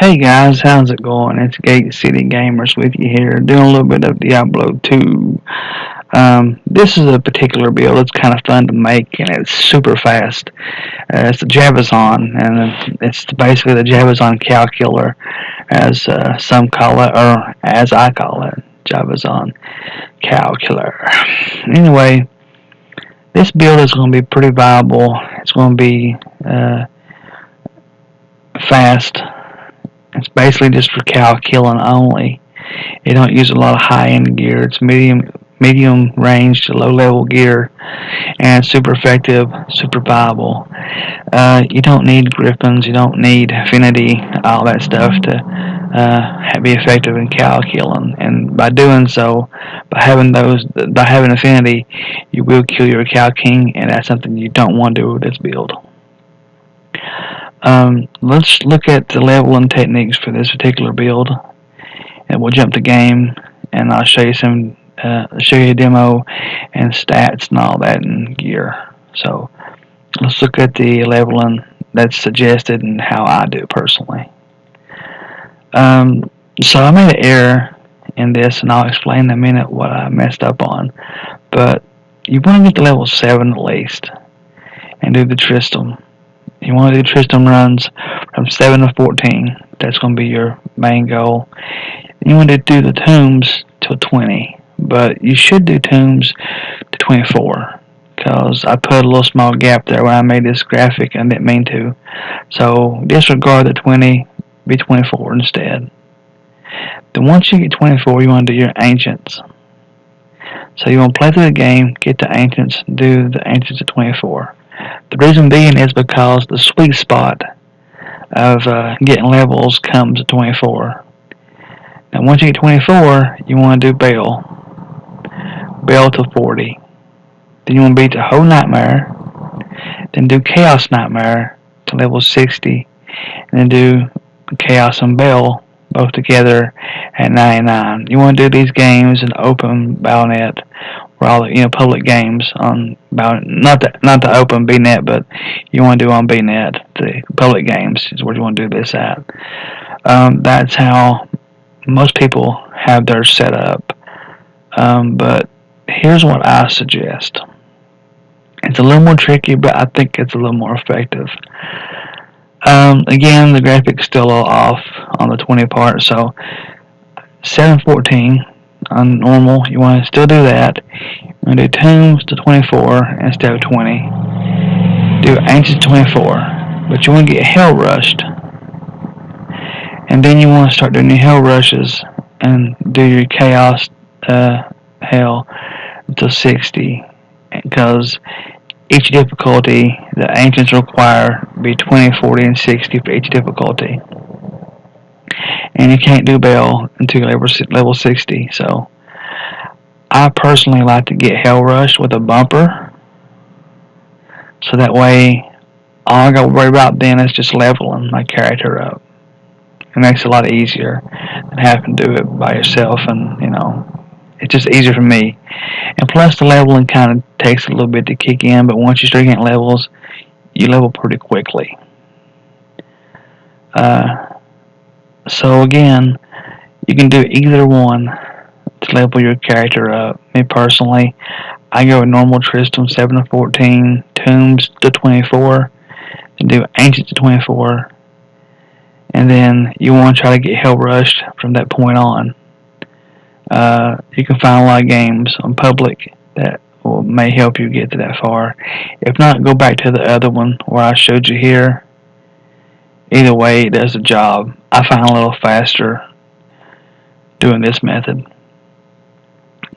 Hey guys, how's it going? It's Gate City Gamers with you here, doing a little bit of Diablo 2. This is a particular build. It's kind of fun to make, and it's super fast. It's the Javazon, and it's basically the Javazon cow killer, as some call it, or as I call it, Javazon cow killer. Anyway, this build is going to be pretty viable. It's going to be fast. It's basically just for cow killing only. It don't use a lot of high-end gear. It's medium range to low level gear, and it's super effective, super viable. You don't need griffins, you don't need affinity, all that stuff to be effective in cow killing. And by doing so, by having affinity, you will kill your cow king, and that's something you don't want to do with this build. Let's look at the leveling techniques for this particular build, and we'll jump to game, and I'll show you show you a demo and stats and all that and gear. So let's look at the leveling that's suggested and how I do personally. So I made an error in this, and I'll explain in a minute what I messed up on. But you want to get to level 7 at least, and do the Tristram. You want to do Tristram runs from 7 to 14. That's going to be your main goal. You want to do the tombs till 20, but you should do tombs to 24, because I put a little small gap there when I made this graphic and I didn't mean to. So disregard the 20, be 24 instead. Then once you get 24, you want to do your ancients. So you want to play through the game, get to ancients, do the ancients at 24. The reason being is because the sweet spot of getting levels comes at 24. Now once you get 24, you want to do Bell to 40. Then you want to beat the whole Nightmare. Then do Chaos Nightmare to level 60. And then do Chaos and Bell both together at 99. You want to do these games in open Battle.net, where all the public games on not the open BNet, but you want to do on BNet. The public games is where you want to do this at. That's how most people have theirs set up. But here's what I suggest. It's a little more tricky, but I think it's a little more effective. Again, the graphics still a little off on the 20 part, so 714 on normal, you want to still do that. You want to do tombs to 24 instead of 20. Do ancient 24, but you want to get hell rushed, and then you want to start doing your hell rushes and do your chaos hell until 60, because each difficulty, the ancients require be 20, 40, and 60 for each difficulty. And you can't do Bell until level 60. So I personally like to get Hell Rush with a bumper, so that way all I got to worry about then is just leveling my character up. It makes it a lot easier than having to do it by yourself, and it's just easier for me. And plus the leveling kind of takes a little bit to kick in, but once you start getting levels, you level pretty quickly. So again, you can do either one to level your character up. Me personally, I go with normal Tristram 7 to 14, tombs to 24, and do ancient to 24. And then you want to try to get hell rushed from that point on. You can find a lot of games on public that may help you get to that far. If not, go back to the other one where I showed you here. Either way, it does the job. I find a little faster doing this method.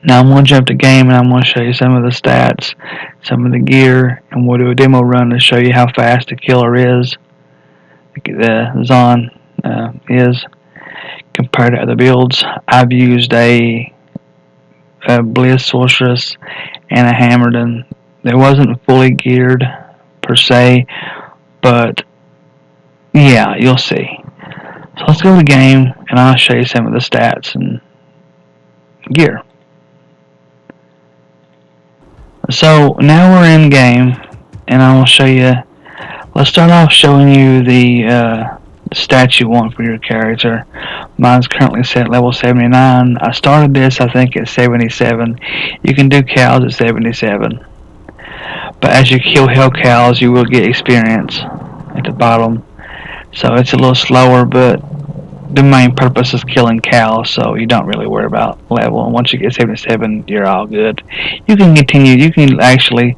Now I'm going to jump to game, and I'm going to show you some of the stats, some of the gear, and we'll do a demo run to show you how fast the killer is, the Zon is, compared to other builds. I've used a Bliss Sorceress and a Hammerden. It wasn't fully geared per se, but yeah, you'll see. So let's go to the game, and I'll show you some of the stats and gear. So now we're in game, and I will show you. Let's start off showing you the stats you want for your character. Mine's currently set level 79. I started this, I think, at 77. You can do cows at 77. But as you kill hell cows, you will get experience at the bottom. So it's a little slower, but the main purpose is killing cows, so you don't really worry about level. And once you get 77, you're all good. You can continue. You can actually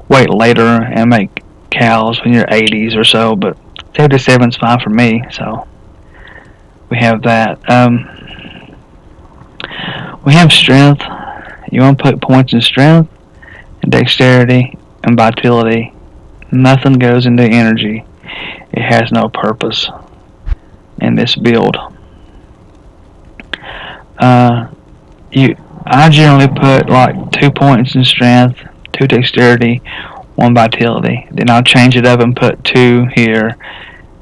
wait later and make cows when you're 80s or so, but 77 is fine for me. So we have that. We have strength. You want to put points in strength, and dexterity, and vitality. Nothing goes into energy. It has no purpose in this build. I generally put like 2 points in strength, 2 dexterity, 1 vitality. Then I'll change it up and put 2 here,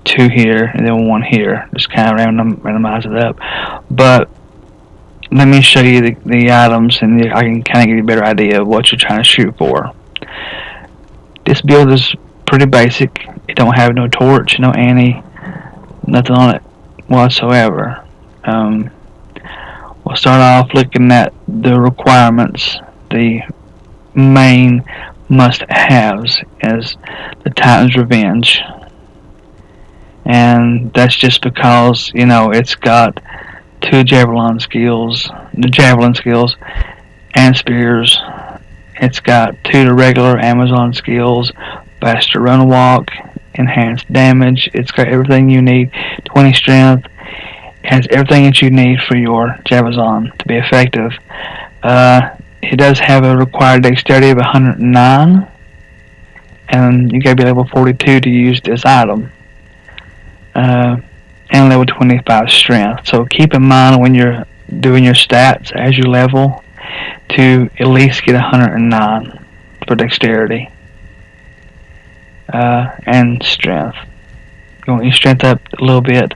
2 here, and then 1 here. Just kind of randomize it up. But let me show you the items, and I can kind of give you a better idea of what you're trying to shoot for. This build is pretty basic. It don't have no torch, no anti, nothing on it whatsoever. We'll start off looking at the requirements. The main must-haves is the Titan's Revenge, and that's just because it's got 2 javelin skills, and spears. It's got 2 regular Amazon skills, faster run walk, enhanced damage. It's got everything you need, 20 strength. It has everything that you need for your Javazon to be effective. It does have a required dexterity of 109, and you gotta be level 42 to use this item. And level 25 strength. So keep in mind when you're doing your stats as you level to at least get 109 for dexterity and strength. You want your strength up a little bit,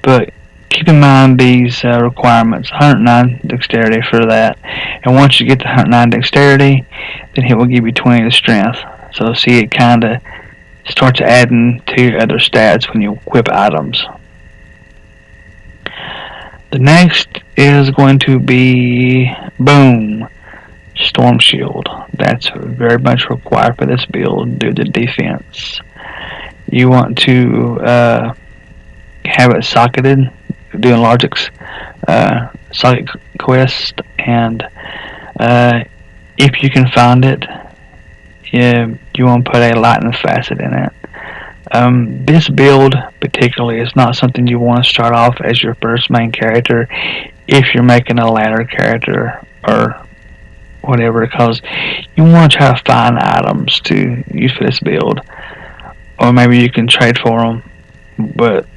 but keep in mind these requirements. 109 dexterity for that, and once you get to 109 dexterity, then it will give you 20 to strength. So see, it kind of starts adding to your other stats when you equip items. The next is going to be boom, Storm Shield. That's very much required for this build due to defense. You want to have it socketed, doing logics, socket quest, and if you can find it, you want to put a lightning facet in it. This build particularly is not something you want to start off as your first main character if you're making a ladder character or whatever, because you want to try to find items to use for this build, or maybe you can trade for them. But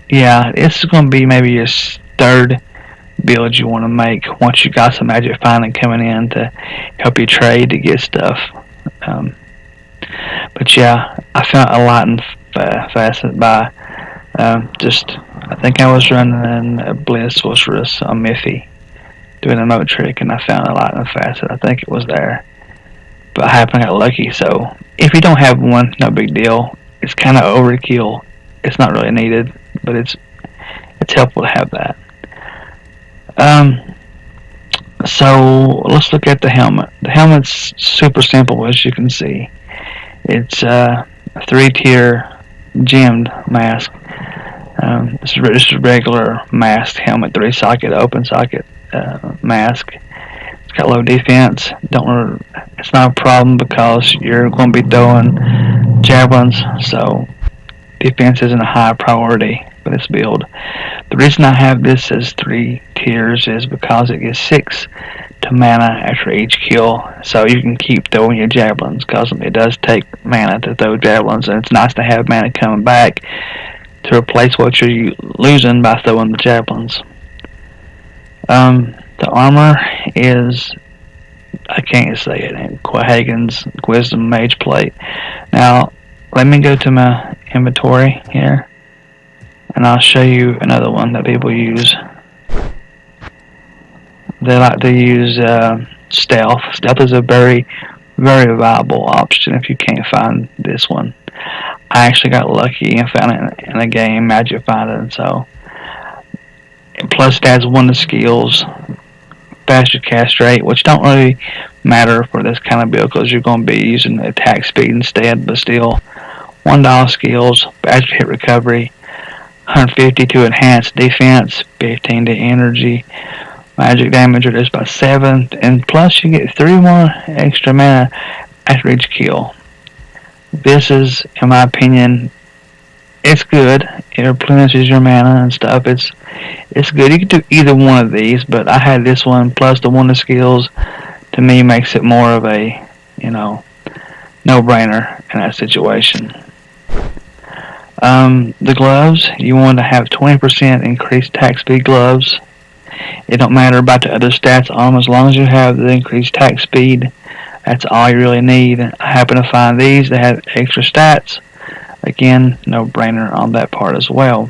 yeah, it's going to be maybe your third build you want to make once you got some magic finding coming in to help you trade to get stuff. But yeah, I found a lightning facet by I think I was running a Bliss Sorceress on Miffy doing a remote trick, and I found a lightning facet. I think it was there, but I happened to get lucky. So if you don't have one, no big deal. It's kind of overkill. It's not really needed, but it's helpful to have that. So let's look at the helmet. The helmet's super simple, as you can see. It's a 3-tier gemmed mask. This is just a regular masked helmet, 3-socket, open socket mask. It's got low defense. It's not a problem because you're going to be throwing javelins, so defense isn't a high priority for this build. The reason I have this as 3 tiers is because it gives 6 to mana after each kill, so you can keep throwing your javelins, because it does take mana to throw javelins, and it's nice to have mana coming back to replace what you're losing by throwing the javelins. The armor is, I can't say it, Quahagen's Wisdom Mage Plate. Now, let me go to my inventory here, and I'll show you another one that people use. They like to use stealth. Stealth is a very, very viable option if you can't find this one. I actually got lucky and found it in a game, Magic Finding. So, plus it adds one of the skills, faster cast rate, which don't really matter for this kind of build because you're going to be using attack speed instead. But still, $1 skills, faster hit recovery, 150 to enhance defense, 15 to energy, magic damage reduced by 7, and plus you get 3 more extra mana after each kill. This is, in my opinion, it's good. It replenishes your mana and stuff. It's good. You can do either one of these, but I had this one plus the one of the skills. To me, makes it more of a, no-brainer in that situation. The gloves, you want to have 20% increased attack speed gloves. It don't matter about the other stats on them as long as you have the increased attack speed. That's all you really need. I happen to find these that have extra stats. Again, no brainer on that part as well.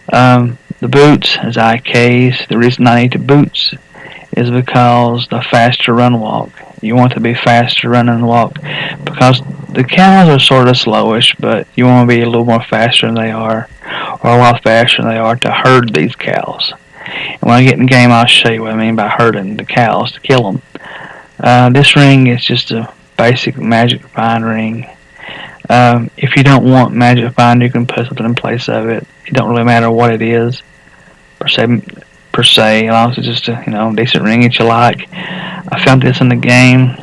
The boots is IKs. The reason I need the boots is because the faster run walk. You want to be faster run and walk because the cows are sort of slowish, but you want to be a little more faster than they are, or a lot faster than they are to herd these cows. And when I get in the game, I'll show you what I mean by herding the cows to kill them. This ring is just a basic magic find ring. If you don't want magic find, you can put something in place of it. It don't really matter what it is, per se, as long as it's just a decent ring that you like. I found this in the game.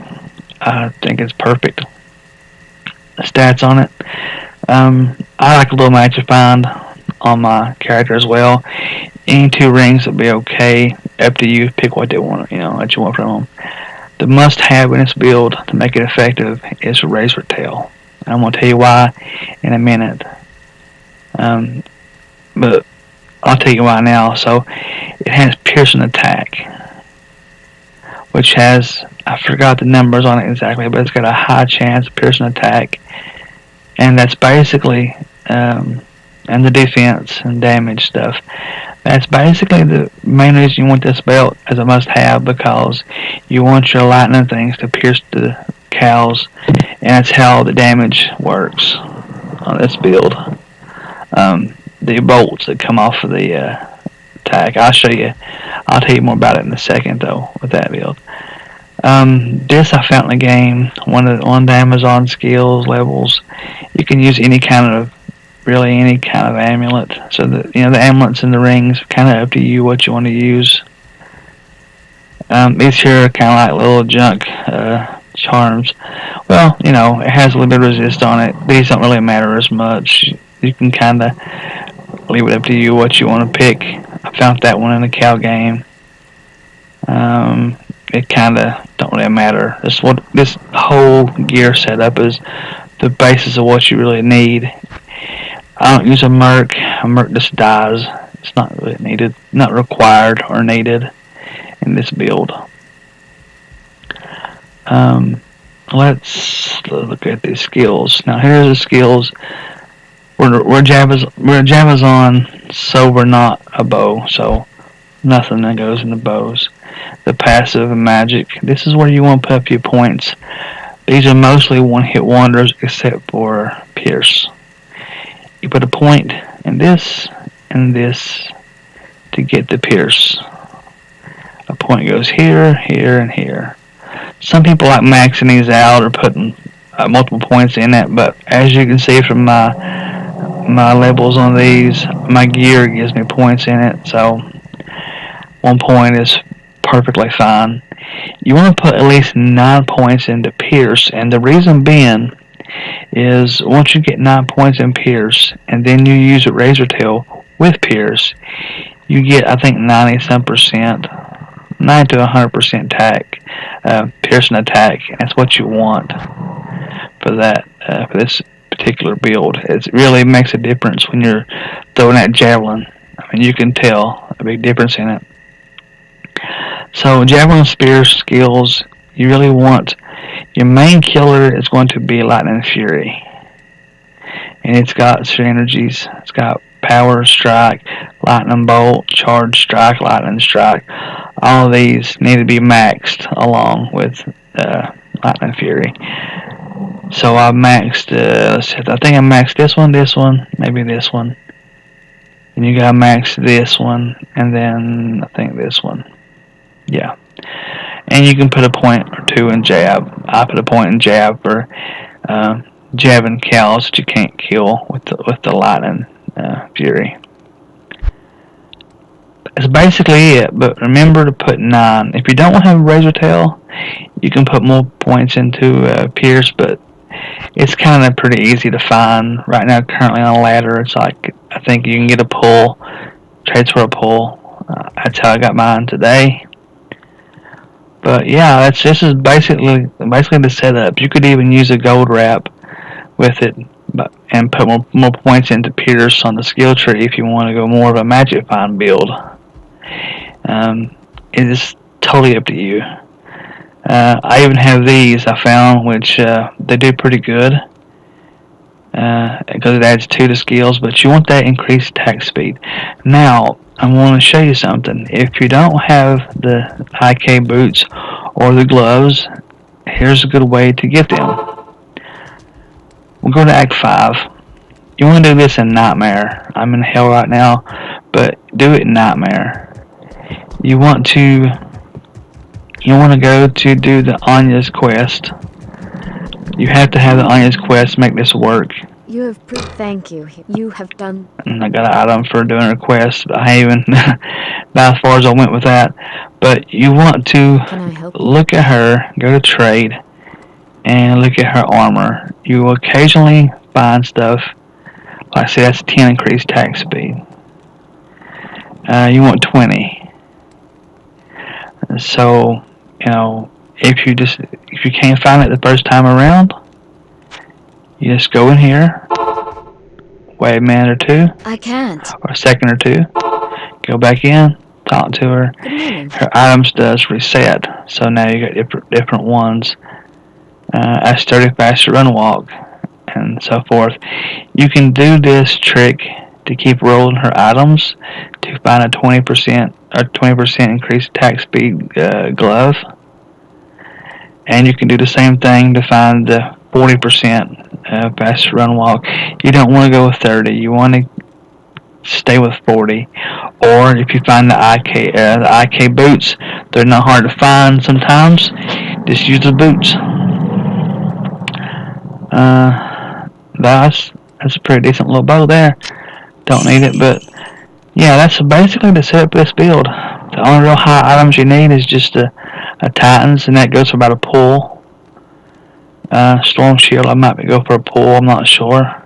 I think it's perfect. The stats on it. I like a little magic find on my character as well. Any 2 rings will be okay. Up to you. Pick what they want. What you want from them. The must-have in this build to make it effective is Razor Tail. I'm going to tell you why in a minute. But I'll tell you why now. So, it has piercing attack, which has, I forgot the numbers on it exactly, but it's got a high chance of piercing attack. And that's basically, and the defense and damage stuff. That's basically the main reason you want this belt as a must-have, because you want your lightning things to pierce the cows, and that's how the damage works on this build. The bolts that come off of the attack. I'll tell you more about it in a second, though, with that build. This I found in the game, one of the Amazon skills levels. You can use any kind of amulet. So the amulets and the rings are kind of up to you what you want to use. These here are kind of like little junk charms. Well, it has a little bit of resist on it. These don't really matter as much. You can kind of leave it up to you what you want to pick. I found that one in the cow game. It kind of don't really matter. This whole gear setup is the basis of what you really need. I don't use a merc. A merc just dies. It's not really needed, not required or needed in this build. Let's look at these skills. Now here's the skills. We're Javazon, so we're not a bow, so nothing that goes in the bows. The passive and magic. This is where you want to put up your points. These are mostly one-hit wonders except for Pierce. You put a point in this and this to get the Pierce. A point goes here, here, and here. Some people like maxing these out or putting multiple points in it, but as you can see from my levels on these, my gear gives me points in it, so 1 point is perfectly fine. You want to put at least 9 points into Pierce, and the reason being is once you get 9 points in Pierce, and then you use a Razor Tail with Pierce, you get, I think, 90-some%, 90 to 100% attack, piercing attack, and that's what you want for that, for this particular build. It really makes a difference when you're throwing that javelin. I mean, you can tell a big difference in it. So, javelin spear skills, you really want, your main killer is going to be Lightning Fury. And it's got synergies. It's got Power Strike, Lightning Bolt, Charge Strike, Lightning Strike. All of these need to be maxed along with Lightning Fury. So I maxed, let's see, I think I maxed this one, maybe this one. And you gotta max this one, and then I think this one. Yeah. And you can put a point or two in jab. I put a point in jab for jabbing cows that you can't kill with the lightning fury. That's basically it, but remember to put 9. If you don't have a razor tail, you can put more points into Pierce, but it's kind of pretty easy to find. Right now, currently on a ladder, it's like, I think you can get a pull, trades for a pull. That's how I got mine today. But yeah, this is basically the setup. You could even use a gold wrap with it, and put more points into Pierce on the skill tree if you want to go more of a magic find build. It is totally up to you. I even have these I found, which they do pretty good because it adds 2 to skills, but you want that increased attack speed. Now, I want to show you something. If you don't have the IK boots or the gloves, here's a good way to get them. We'll go to Act 5. You want to do this in Nightmare. I'm in Hell right now, but do it in Nightmare. You want to go to do the Anya's quest. You have to have the Anya's quest to make this work. You have proved. Thank you. You have done. And I got an item for doing a request. I even about as far as I went with that. But you want to look at her, go to trade, and look at her armor. You will occasionally find stuff. Like I said, that's 10 increased attack speed. You want 20. So, if you can't find it the first time around, you just go in here, wait a minute or two. I can't. Or a second or two. Go back in, talk to her. Her items does reset, so now you got different ones. A sturdy, faster run, walk, and so forth. You can do this trick to keep rolling her items to find a 20% increased attack speed glove, and you can do the same thing to find the 40% faster run, walk. You don't want to go with 30. You want to stay with 40. Or if you find the IK boots, they're not hard to find sometimes. Just use the boots. That's a pretty decent little bow there. Don't need it, but yeah, that's basically the setup of this build. The only real high items you need is just a Titans, and that goes for about a pull. Storm Shield, I might go for a pull, I'm not sure.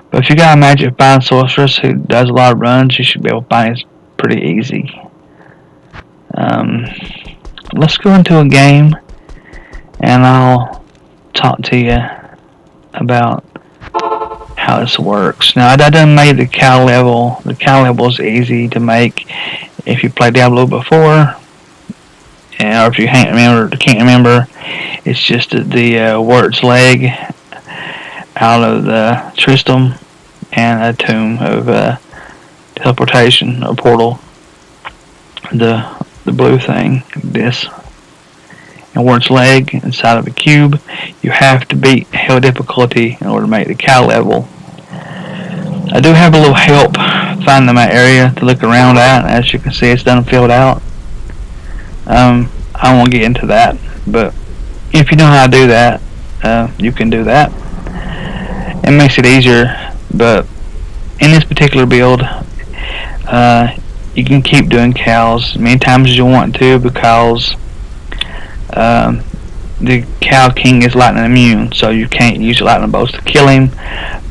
But if you got a Magic Find Sorceress who does a lot of runs, you should be able to find it pretty easy. Let's go into a game, and I'll talk to you about how this works. Now, I done made the cow level. The cow level is easy to make if you played Diablo before, or if you can't remember. It's just the Wurt's leg out of the Tristram and a tomb of teleportation or portal. The blue thing, this. And Wurt's leg inside of a cube. You have to beat hell difficulty in order to make the cow level. I do have a little help finding my area to look around at. As you can see, it's done filled out. I won't get into that, but if you know how to do that, you can do that. It makes it easier, but in this particular build, you can keep doing cows as many times as you want to, because the Cow King is lightning immune, so you can't use your lightning bolts to kill him.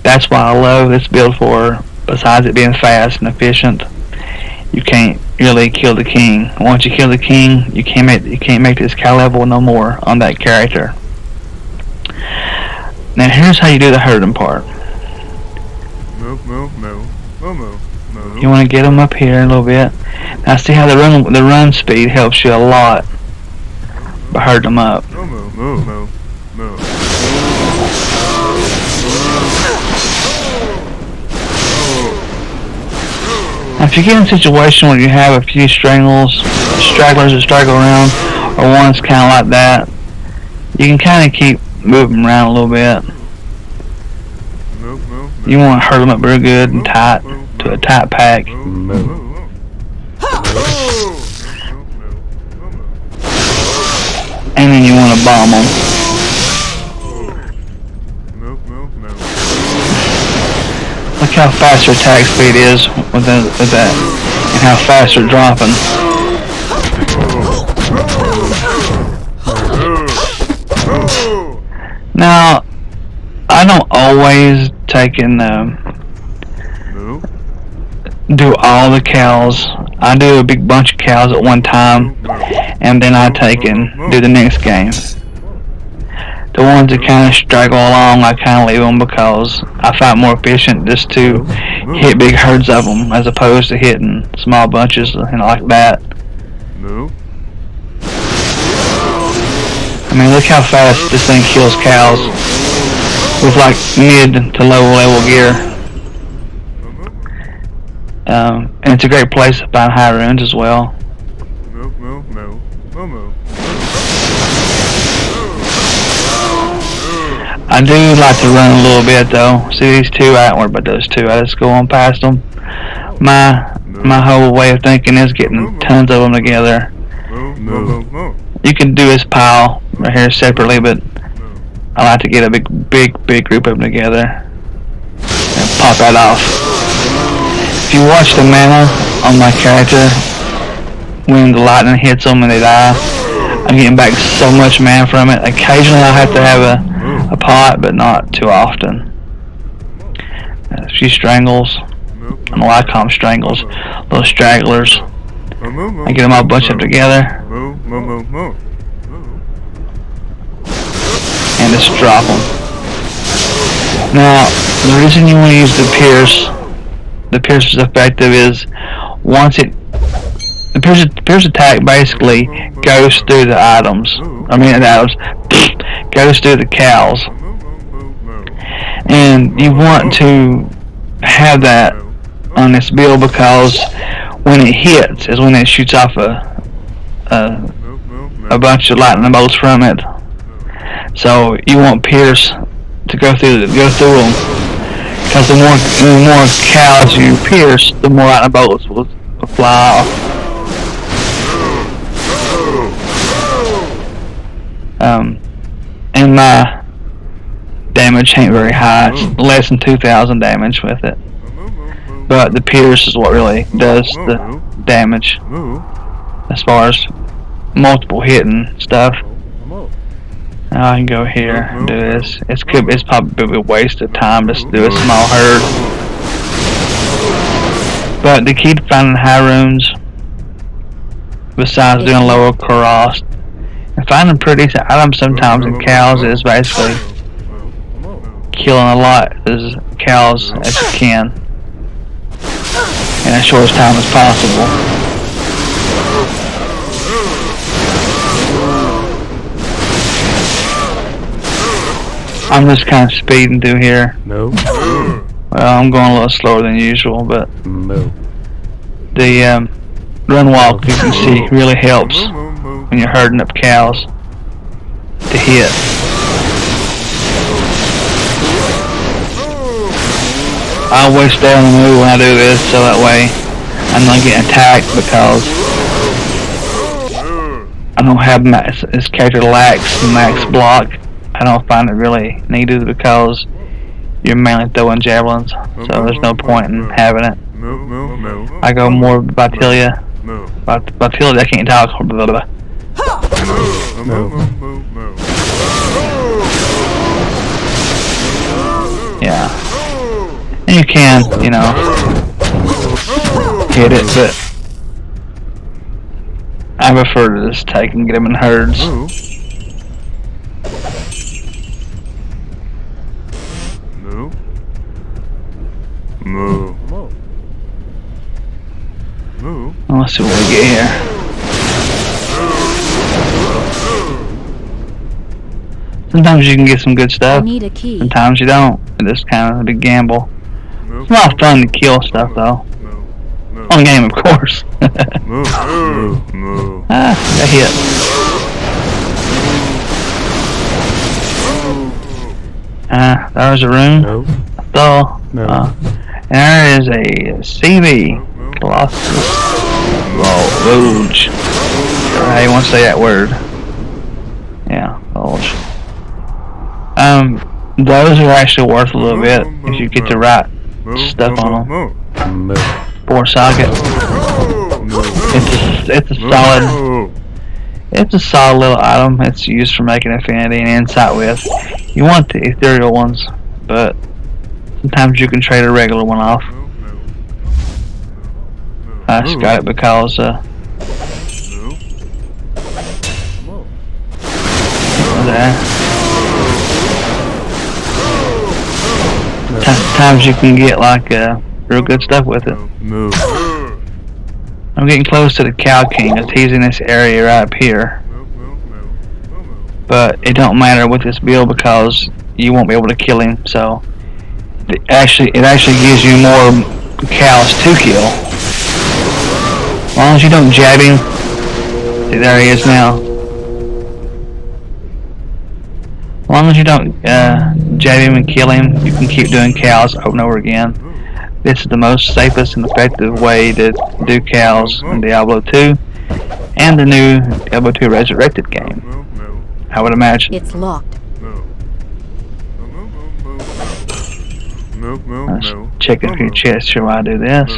That's why I love this build for. Besides it being fast and efficient, you can't really kill the king. Once you kill the king, you can't make this cow level no more on that character. Now here's how you do the herding part. You want to get them up here a little bit. Now see how the run speed helps you a lot by herding them up. Now, if you get in a situation where you have a few stragglers that straggle around, or one's kind of like that, you can kind of keep move them around a little bit. You want to herd them up real good and tight to a tight pack. And then you want to bomb them. Look how fast your attack speed is with that, and how fast they're dropping. Now, I don't always take and do all the cows. I do a big bunch of cows at one time, and then I take and do the next game. The ones that kind of straggle along, I kind of leave them because I find it more efficient just to hit big herds of them as opposed to hitting small bunches and like that. I mean, look how fast this thing kills cows with like mid to low level gear. And it's a great place to find high runes as well. I do like to run a little bit though. See these two? I don't worry about those two. I just go on past them. My whole way of thinking is getting tons of them together. You can do this pile right here separately, but I like to get a big group of them together and pop that off. If you watch the mana on my character, when the lightning hits them and they die, I'm getting back so much mana from it. Occasionally I have to have a pot, but not too often. A few strangles. I don't know why I call them strangles. Little stragglers. I get them all bunched up together. And just drop them. Now, the reason you want to use the Pierce is effective is once the Pierce attack basically goes through the items. Goes through the cows. And you want to have that on this build because when it hits is when it shoots off a bunch of lightning bolts from it. So you want Pierce to go through them, because the more cows you pierce, the more lightning bolts will fly off. And my damage ain't very high. It's less than 2,000 damage with it. But the Pierce is what really does the damage as far as multiple hitting stuff. Now I can go here and do this. It's probably a waste of time just to do a small herd. But the key to finding high runes, besides doing lower cost, and finding pretty decent items sometimes in cows is basically killing a lot as cows as you can in as short time as possible. I'm just kind of speeding through here. No. Well, I'm going a little slower than usual, but No. the run walk, you can see, really helps when you're herding up cows to hit. I always stay on the move when I do this, so that way I'm not getting attacked because I don't have this character lacks max block. I don't find it really needed because you're mainly throwing javelins, so there's no point in having it. I go more Vitalia. Vitalia, I can't talk. Blah, blah, blah. Yeah. And you can, hit it, but I prefer to just take and get them in herds. Well, let's see what we get here. Sometimes you can get some good stuff. I need a key. Sometimes you don't. It's just kind of a big gamble. It's a lot of fun to kill stuff though. On game, of course. Got hit. There's a room. No. So, No. and there is a CV. Colossus Roach. How you want to say that word? Yeah, Roach. Those are actually worth a little bit if you get the right stuff on them. For socket. It's a solid. It's a solid little item. It's used for making affinity and insight with. You want the ethereal ones, but sometimes you can trade a regular one off. I just got it because times you can get like real good stuff with it. I'm getting close to the Cow King. He's in this area right up here. But it don't matter with this build because you won't be able to kill him. So it actually gives you more cows to kill. As long as you don't jab him. See, there he is now. As long as you don't jab him and kill him, you can keep doing cows over and over again. This is the most safest and effective way to do cows in Diablo 2 and the new Diablo 2 Resurrected game, I would imagine. It's locked. Let's check a few chests here while I do this.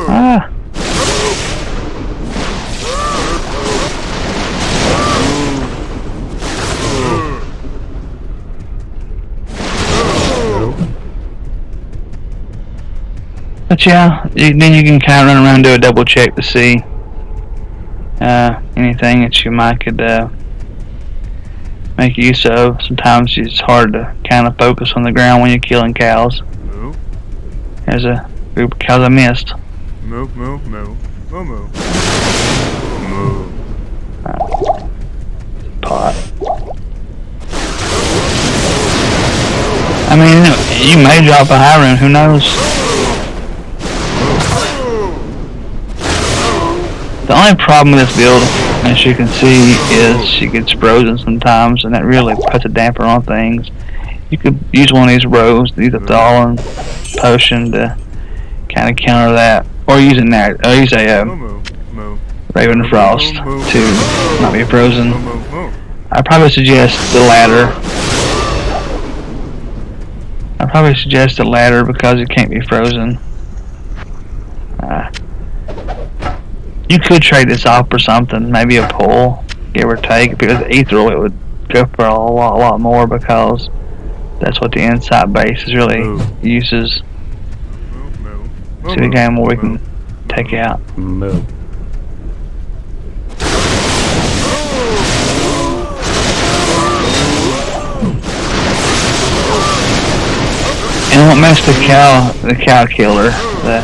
Ah. But yeah, then you can kind of run around and do a double check to see anything that you might could make use of. Sometimes it's hard to kind of focus on the ground when you're killing cows. There's a group of cows I missed. Pot. I mean, you may drop a high room, who knows? The only problem with this build, as you can see, is she gets frozen sometimes, and that really puts a damper on things. You could use one of these rows, use a Thawlin potion to kind of counter that, or use a Raven Frost to not be frozen. I probably suggest the latter. Because it can't be frozen. You could trade this off for something, maybe a pull, give or take. Because ethereal, it would go for a lot more because that's what the insight base is really uses. See the game where we can take out. And what makes the cow killer, the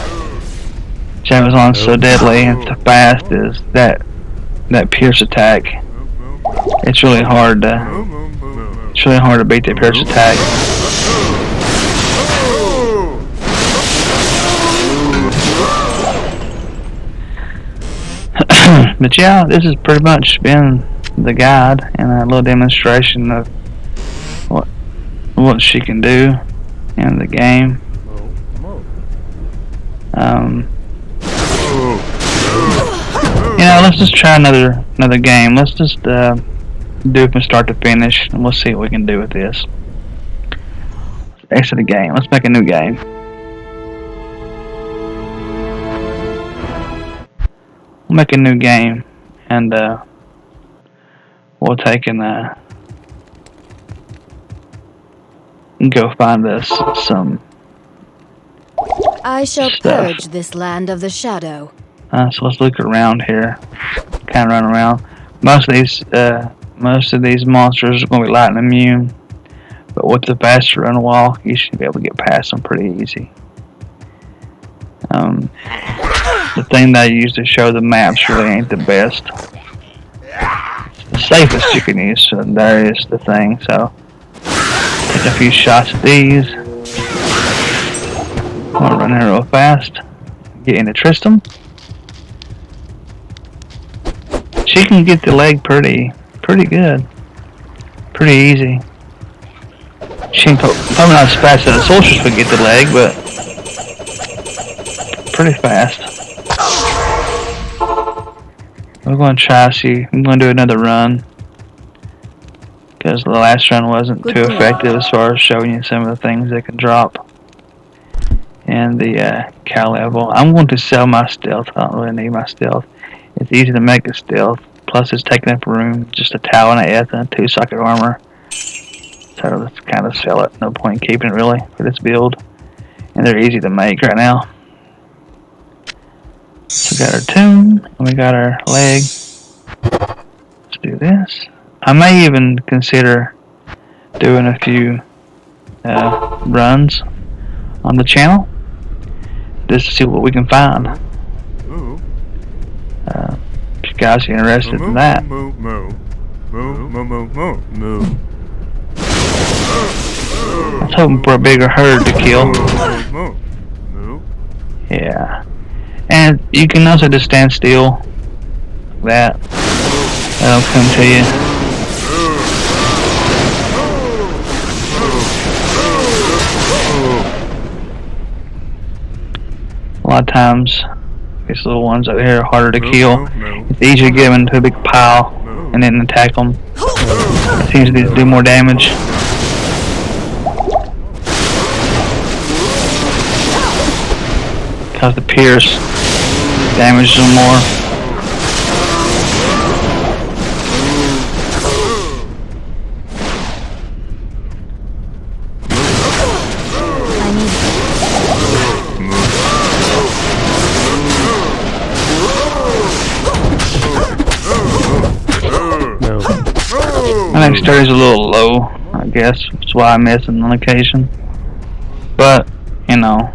Javazon so deadly and so fast is that pierce attack. It's really hard to beat that pierce attack. But yeah, this has pretty much been the guide and a little demonstration of what she can do in the game. Let's just try another game. Let's just do it from start to finish, and we'll see what we can do with this. Exit the game. Let's make a new game. We'll make a new game, and we'll take and go find us some. I shall purge this land of the shadow. So let's look around here, kind of run around. Most of these monsters are going to be lightning immune, but with the faster run walk, you should be able to get past them pretty easy. The thing that I use to show the maps really ain't the best. It's the safest you can use, so there is the thing. So take a few shots at these. I'm going to run here real fast. Get into Tristram. She can get the leg pretty good. Pretty easy. She can probably not as fast as a sorceress would get the leg, but pretty fast. We're going to try see. I'm going to do another run because the last run wasn't too effective as far as showing you some of the things that can drop in the cow level. I'm going to sell my stealth. I don't really need my stealth. It's easy to make a stealth. Plus, it's taking up room. Just a towel and an and 2 socket armor. So let's kind of sell it. No point in keeping it really for this build. And they're easy to make right now. So we got our tomb, and we got our leg. Let's do this. I may even consider doing a few runs on the channel just to see what we can find. If you guys are interested in that. I was hoping for a bigger herd to kill. Yeah. And you can also just stand still. That'll come to you. A lot of times, these little ones out here are harder to kill. It's easier to get them into a big pile and then attack them. It seems to do more damage. Because the pierce damages them more. My dexterity's a little low, I guess. That's why I miss it on occasion. But, you know,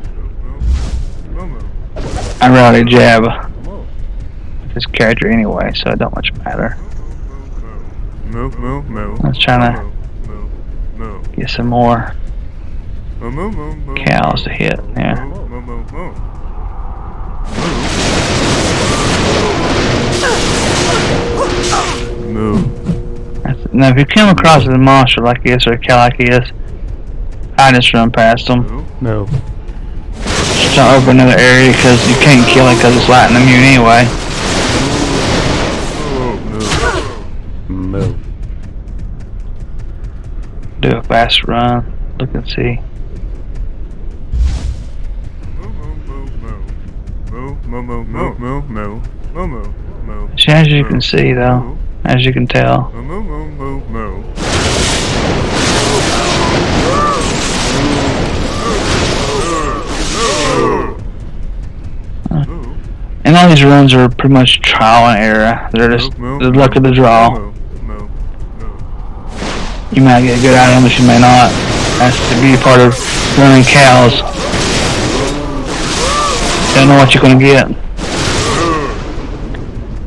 I rarely jab with this character anyway, so it don't much matter. Let's try to get some more cows to hit. Yeah. Now, if you come across a monster like this or a cow like this, I just run past them. Just don't open another area because you can't kill it because it's lightning immune anyway. Do a fast run. Look and see. As you can see, though, as you can tell. And all these runs are pretty much trial and error. They're just the luck of the draw. You might get a good item, but you may not. That's the beauty part of running cows. You don't know what you're going to get.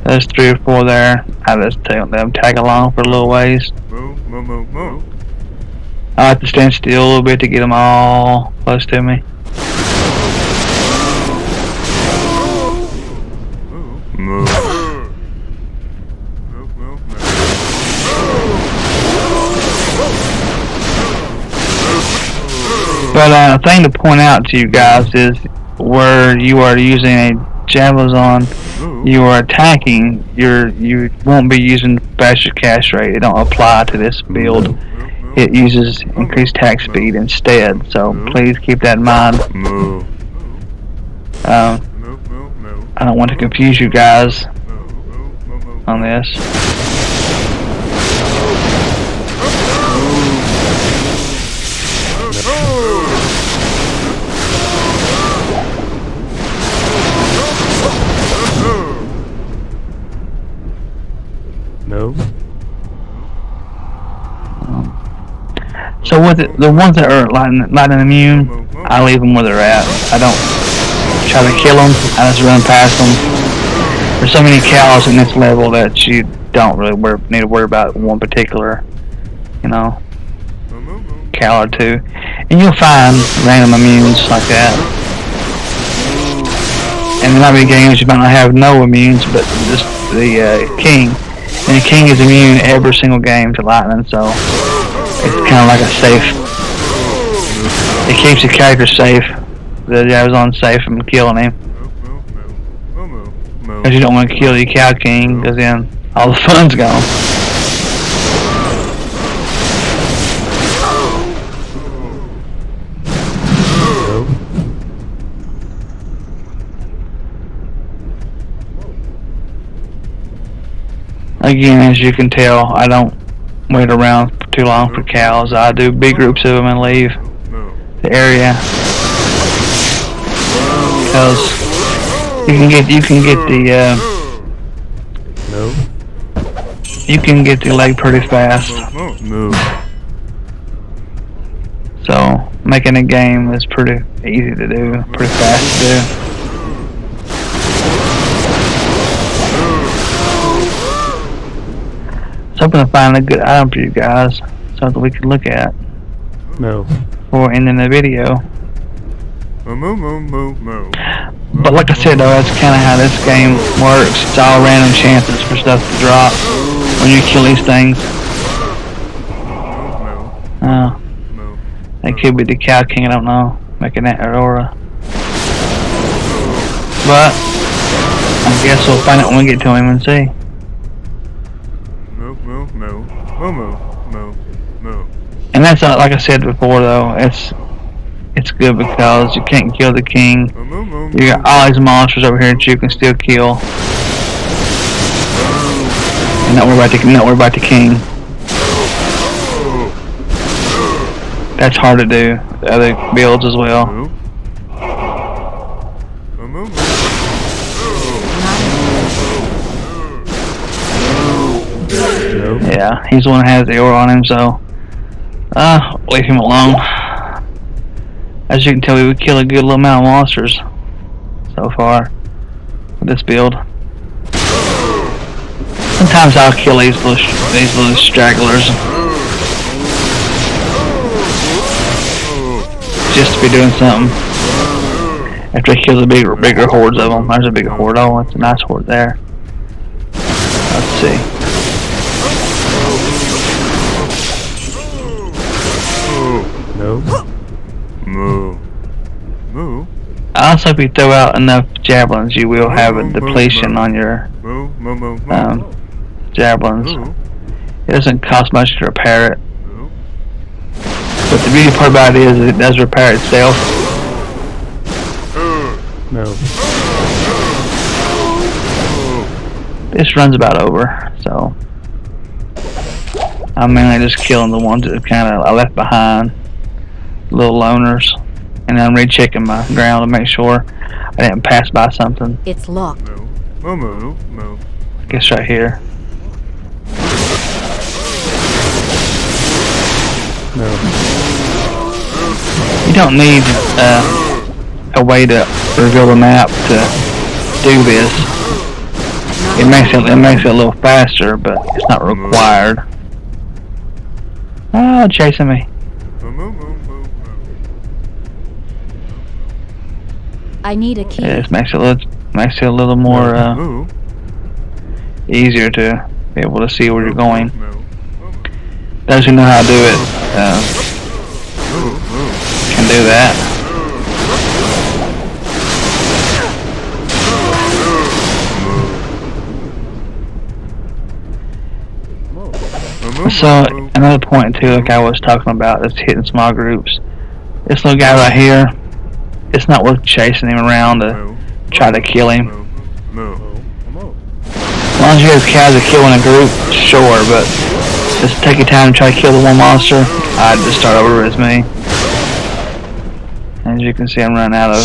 There's 3 or 4 there. I just let them tag along for a little ways. I like to stand still a little bit to get them all close to me. But a thing to point out to you guys is where you are using a Javazon, you are attacking, you won't be using faster cast rate. It don't apply to this build. It uses increased attack speed instead, so please keep that in mind. I don't want to confuse you guys on this. So with the ones that are lightning immune, I leave them where they're at. I don't try to kill them. I just run past them. There's so many cows in this level that you don't really need to worry about one particular, cow or 2. And you'll find random immunes like that. And there might be games you might not have no immunes, but just the king, and the king is immune every single game to lightning, so it's kind of like a safe. It keeps the character safe. The Javazon safe from killing him. Because you don't want to kill the cow king, because then all the fun's gone. Again, as you can tell, I don't wait around for too long for cows. I do big groups of them and leave the area, because you can get the leg pretty fast. So making a game is pretty easy to do, pretty fast to do. I was hoping to find a good item for you guys, something we could look at. Before ending the video. But like I said though, that's kind of how this game works. It's all random chances for stuff to drop when you kill these things. It could be the Cow King, I don't know, making that aurora. But I guess we'll find out when we get to him and see. And that's like I said before though, it's good because you can't kill the king. You got all these monsters over here that you can still kill. And not worry about the king. That's hard to do. The other builds as well. Yeah, he's the one that has the aura on him, so leave him alone. As you can tell, we would kill a good little amount of monsters so far with this build. Sometimes I'll kill these little stragglers just to be doing something. After I kill the bigger hordes of them. There's a big horde. Oh, it's a nice horde there. Let's see. I also, if you throw out enough javelins, you will have a depletion on your javelins. It doesn't cost much to repair it. But the beauty part about it is it does repair itself. This run's about over, so I'm mainly just killing the ones that I left behind, little loners, and I'm rechecking my ground to make sure I didn't pass by something. It's locked. I guess right here. You don't need a way to reveal the map to do this. It makes it a little faster, but it's not required. Oh, chasing me. I need a key. Yeah, this makes it a little more easier to be able to see where you're going. Those who know how to do it can do that. So another point too, like I was talking about, is hitting small groups. This little guy right here, it's not worth chasing him around to try to kill him. As long as you have cows to kill in a group, sure, but just take your time to try to kill the one monster. I'd just start over as me. As you can see, I'm running out of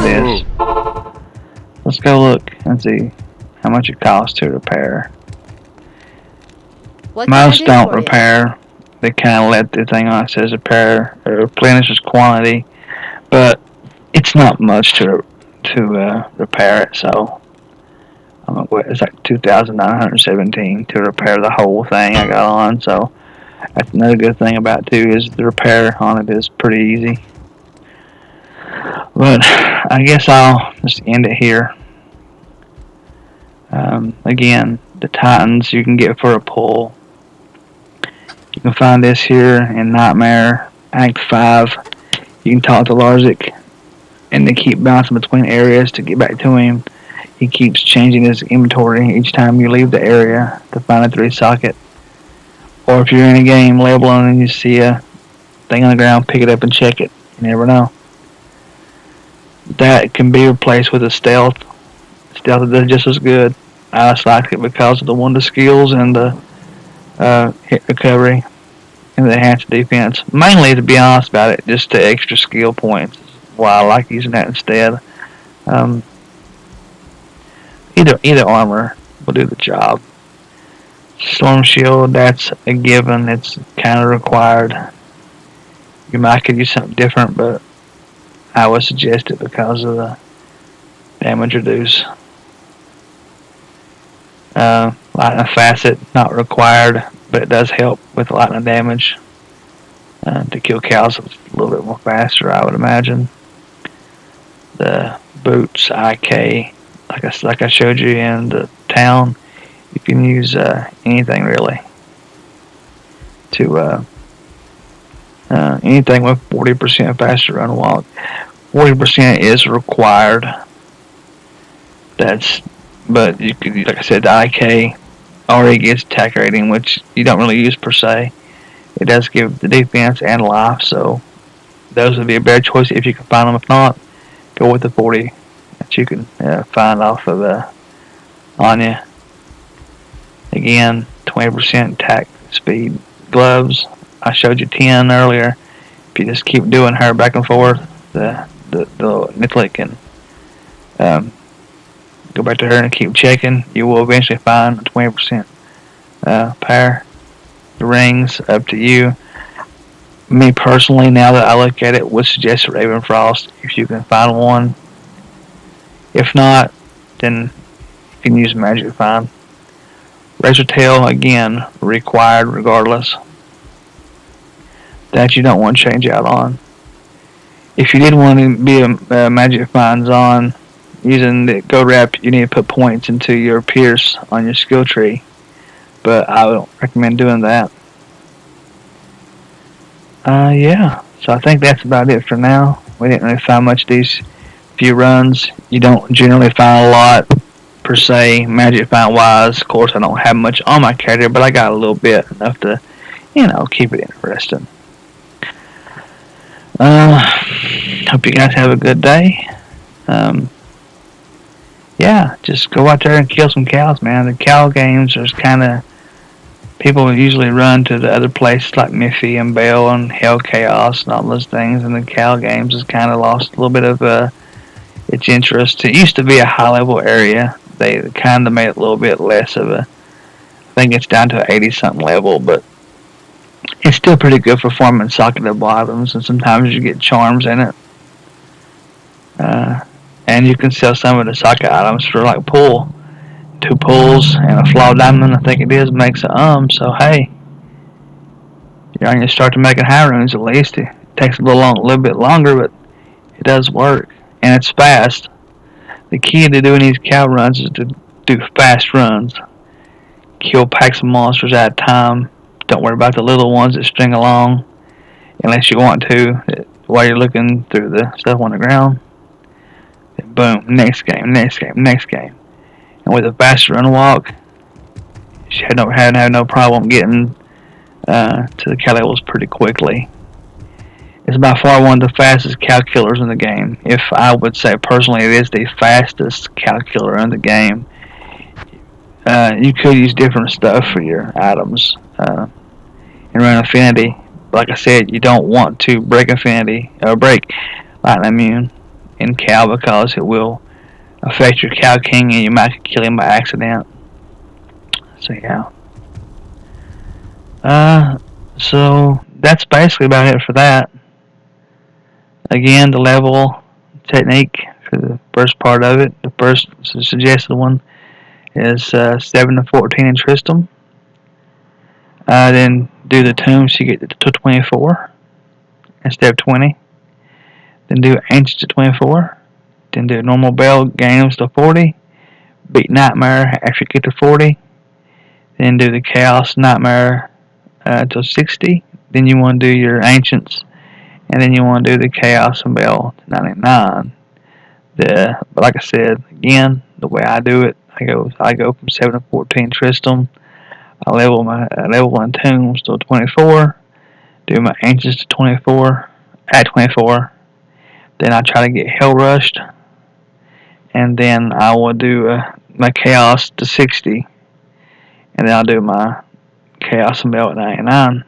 this. Let's go look and see how much it costs to repair. Most don't repair. They kind of let the thing on it says repair or replenishes quantity, but it's not much to repair it. So it's like 2,917 to repair the whole thing I got on. So that's another good thing about it too, is the repair on it is pretty easy. But I guess I'll just end it here. Again, the Titans you can get for a pull. You can find this here in Nightmare Act 5. You can talk to Larzik and they keep bouncing between areas to get back to him. He keeps changing his inventory each time you leave the area to find a 3 socket. Or if you're in a game leveling and you see a thing on the ground, pick it up and check it. You never know. That can be replaced with a stealth. Stealth does just as good. I just like it because of the wonder skills and the hit recovery and the enhanced defense. Mainly, to be honest about it, just the extra skill points. Why I like using that instead. Um, either armor will do the job. Storm shield, that's a given. It's kind of required. You might could use something different, but I would suggest it because of the damage reduce. Lightning facet, not required, but it does help with lightning damage to kill cows a little bit more faster, I would imagine. The boots, IK, like I showed you in the town, you can use anything really to anything with 40% faster run walk. 40% is required. But you could, like I said, the IK already gets attack rating, which you don't really use per se. It does give the defense and life, so those would be a better choice if you can find them. If not, go with the 40 that you can find off of Anya. Again, 20% attack speed. Gloves, I showed you 10 earlier. If you just keep doing her back and forth, the Nicolette can go back to her and keep checking. You will eventually find a 20% pair. The rings, up to you. Me personally, now that I look at it, would suggest Ravenfrost if you can find one. If not, then you can use Magic Find. Razor Tail, again, required regardless. That you don't want to change out on. If you did want to be a Magic Finds on using the Go Rep, you need to put points into your Pierce on your skill tree. But I don't recommend doing that. Yeah, so I think that's about it for now. We didn't really find much of these few runs. You don't generally find a lot, per se, Magic Find wise. Of course, I don't have much on my character, but I got a little bit, enough to, keep it interesting. Hope you guys have a good day. Yeah, just go out there and kill some cows, man. The cow games are kind of, people usually run to the other places like Miffy and Bell and Hell Chaos and all those things, and the cow games has kind of lost a little bit of its interest. It used to be a high level area. They kind of made it a little bit less of a, I think it's down to an 80 something level, but it's still pretty good for farming socketable items, and sometimes you get charms in it. And you can sell some of the socket items for like pull. 2 pulls and a flaw diamond, I think it is, makes a so hey, you're on your start to making high runes at least. It takes a little bit longer, but it does work. And it's fast. The key to doing these cow runs is to do fast runs. Kill packs of monsters at a time. Don't worry about the little ones that string along, unless you want to, while you're looking through the stuff on the ground. Then boom, next game. And with a fast run walk, she had no problem getting to the cow levels pretty quickly. It's by far one of the fastest cow killers in the game. If I would say personally, it is the fastest cow killer in the game. You could use different stuff for your items and run affinity. Like I said, you don't want to break affinity or break lightning immune in cow because it will affect your cow king and you might kill him by accident. So yeah. So that's basically about it for that. Again, the level technique for the first part of it, the first suggested one is 7 to 14 in Tristram. Then do the tombs, you get to 24 instead of 20. Then do Ancient to 24. Then do normal bell games to 40. beat Nightmare after you get to 40. Then do the Chaos Nightmare till 60. Then you want to do your Ancients, and then you want to do the Chaos and Bell to 99. But like I said, again, the way I do it, I go from 7 to 14 Tristram. I level my tombs to 24. Do my ancients to 24. At 24, then I try to get Hell Rushed, and then I will do my Chaos to 60, and then I'll do my Chaos and Bell at 99.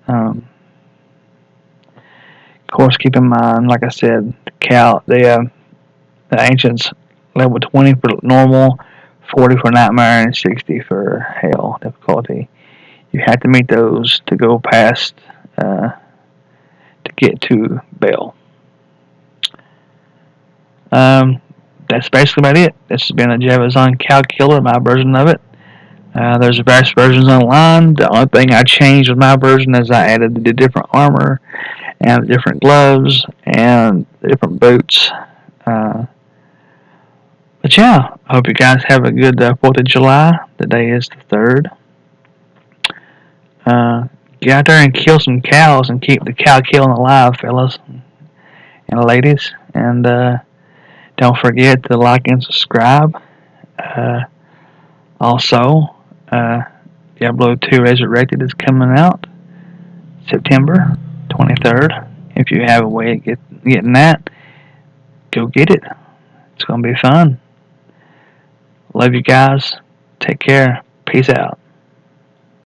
Of course, keep in mind, like I said, the ancients level 20 for normal, 40 for nightmare, and 60 for hell difficulty. You have to meet those to go past to get to Bell. That's basically about it. This has been a Javazon calculator, my version of it. There's various versions online. The only thing I changed with my version is I added the different armor and the different gloves and the different boots. But yeah, I hope you guys have a good 4th of July. The day is the 3rd. Get out there and kill some cows and keep the cow killing alive, fellas and ladies. And don't forget to like and subscribe. Uh, Also, Diablo 2 Resurrected is coming out September 23rd. If you have a way of getting that, go get it. It's going to be fun. Love you guys. Take care. Peace out.